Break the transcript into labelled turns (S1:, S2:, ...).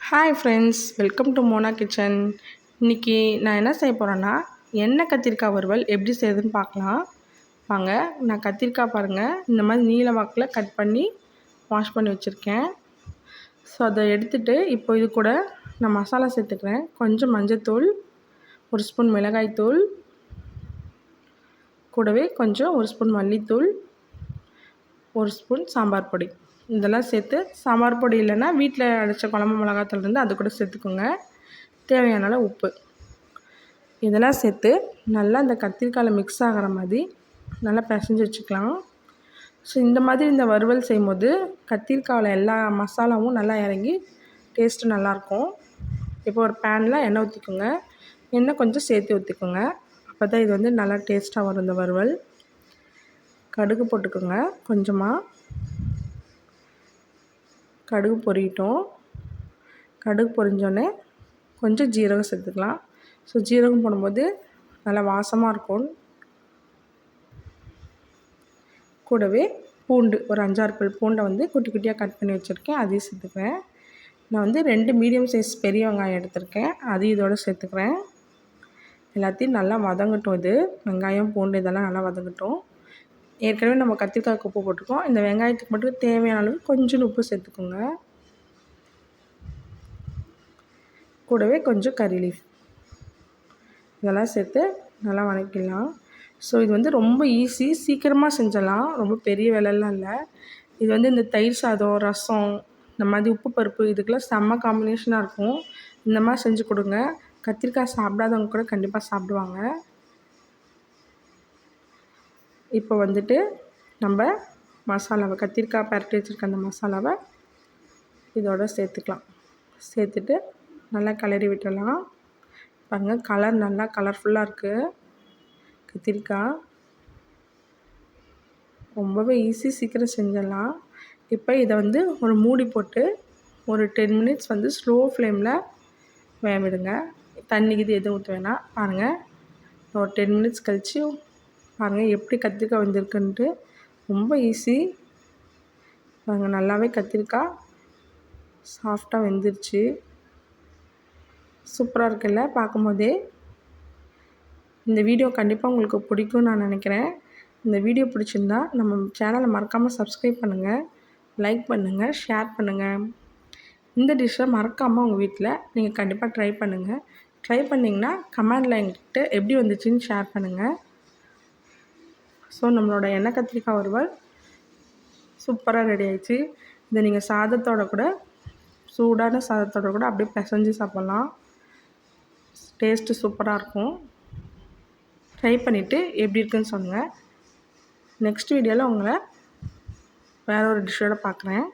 S1: Hi friends, welcome to Mona kitchen. இன்றைக்கி நான் என்ன செய்ய போகிறேன்னா, எண்ணெய் கத்திரிக்காய் வறுவல் எப்படி செய்யுதுன்னு பார்க்கலாம் வாங்க. நான் கத்திரிக்காய் பாருங்கள், இந்த மாதிரி நீல வாக்கில் கட் பண்ணி வாஷ் பண்ணி வச்சுருக்கேன். ஸோ அதை எடுத்துகிட்டு இப்போ இது கூட நான் மசாலா சேர்த்துக்கிறேன். கொஞ்சம் மஞ்சத்தூள், ஒரு ஸ்பூன் மிளகாய்த்தூள், கூடவே கொஞ்சம் ஒரு ஸ்பூன் மல்லித்தூள், ஒரு ஸ்பூன் சாம்பார் பொடி. இதெல்லாம் சேர்த்து, சாம்பார் பொடி இல்லைன்னா வீட்டில் அரைச்ச குழம்பு மிளகாத்தூள் இருந்து அது கூட சேர்த்துக்கோங்க. தேவையான அளவு உப்பு. இதெல்லாம் சேர்த்து நல்லா இந்த கத்திரிக்காயில் மிக்ஸ் ஆகிற மாதிரி நல்லா பிசைஞ்சு வச்சுக்கலாம். ஸோ இந்த மாதிரி இந்த வறுவல் செய்யும்போது கத்திரிக்காயில் எல்லா மசாலாவும் நல்லா இறங்கி டேஸ்ட்டு நல்லாயிருக்கும். இப்போ ஒரு பேனில் எண்ணெய் ஊற்றிக்கோங்க. எண்ணெய் கொஞ்சம் சேர்த்து ஊற்றிக்கோங்க. அப்போ தான் இது வந்து நல்லா டேஸ்ட்டாக வரும் இந்த வறுவல். கடுகு போட்டுக்கோங்க. கொஞ்சமாக கடுகு பொரியட்டும். கடுகு பொரிஞ்சோடனே கொஞ்சம் ஜீரகம் சேர்த்துக்கலாம். ஸோ ஜீரகம் போடும்போது நல்லா வாசமாக இருக்கும். கூடவே பூண்டு, ஒரு 5-6 பல் பூண்டை வந்து குட்டி குட்டியாக கட் பண்ணி வச்சுருக்கேன், அதையும் சேர்த்துக்கிறேன். நான் வந்து 2 மீடியம் சைஸ் பெரிய வெங்காயம் எடுத்திருக்கேன், அதையும் இதோடு சேர்த்துக்கிறேன். எல்லாத்தையும் நல்லா வதங்கட்டும். இது வெங்காயம் பூண்டு இதெல்லாம் நல்லா வதங்கட்டும். ஏற்கனவே நம்ம கத்திரிக்காய்க்கு உப்பு போட்டிருக்கோம். இந்த வெங்காயத்துக்கு மட்டும் தேவையான அளவு கொஞ்சம் உப்பு சேர்த்துக்கோங்க. கூடவே கொஞ்சம் கறி லீஃப் இதெல்லாம் சேர்த்து நல்லா வதக்கிடலாம். ஸோ இது வந்து ரொம்ப ஈஸி, சீக்கிரமாக செஞ்சிடலாம். ரொம்ப பெரிய வேலைலாம் இல்லை. இது வந்து இந்த தயிர் சாதம், ரசம், இந்த மாதிரி உப்பு பருப்பு இதுக்கெல்லாம் செம்ம காம்பினேஷனாக இருக்கும். இந்த மாதிரி செஞ்சு கொடுங்க. கத்திரிக்காய் சாப்பிடாதவங்க கூட கண்டிப்பாக சாப்பிடுவாங்க. இப்போ வந்துட்டு நம்ம மசாலாவை, கத்திரிக்காய் பரட்டி வச்சுருக்க அந்த மசாலாவை இதோட சேர்த்துக்கலாம். சேர்த்துட்டு நல்லா கிளறி விட்டுடலாம். பாருங்கள், கலர் நல்லா கலர்ஃபுல்லாக இருக்குது. கத்திரிக்காய் ரொம்பவே ஈஸி, சீக்கிரம் செஞ்சிடலாம். இப்போ இதை வந்து ஒரு மூடி போட்டு ஒரு 10 மினிட்ஸ் வந்து ஸ்லோ ஃப்ளேமில் வேக விடுங்க. தண்ணி இது எதுவும் ஊற்ற வேணாம். பாருங்கள், ஒரு 10 மினிட்ஸ் கழித்து பாருங்கள் எப்படி கத்திரிக்காய் வந்திருக்குன்ட்டு. ரொம்ப ஈஸி. பாருங்கள், நல்லாவே கத்திரிக்காய் சாஃப்டாக வெந்துருச்சு. சூப்பராக இருக்குல்ல பார்க்கும்போதே. இந்த வீடியோ கண்டிப்பாக உங்களுக்கு பிடிக்கும்னு நான் நினைக்கிறேன். இந்த வீடியோ பிடிச்சிருந்தா நம்ம சேனலை மறக்காமல் சப்ஸ்கிரைப் பண்ணுங்கள், லைக் பண்ணுங்கள், ஷேர் பண்ணுங்கள். இந்த டிஷ்ஷை மறக்காமல் உங்கள் வீட்டில் நீங்கள் கண்டிப்பாக ட்ரை பண்ணுங்கள். ட்ரை பண்ணிங்கன்னா கமெண்டில் என்கிட்ட எப்படி வந்துச்சுன்னு ஷேர் பண்ணுங்கள். ஸோ நம்மளோட எண்ணெய் கத்திரிக்காய் வறுவல் சூப்பராக ரெடி ஆயிடுச்சு. இதை நீங்கள் சாதத்தோட கூட, சூடான சாதத்தோட கூட அப்படியே பிசைஞ்சு சாப்பிட்லாம். டேஸ்ட்டு சூப்பராக இருக்கும். ட்ரை பண்ணிவிட்டு எப்படி இருக்குன்னு சொல்லுங்கள். நெக்ஸ்ட் வீடியோவில் உங்களை வேறு ஒரு டிஷ்ஷோடு பார்க்குறேன்.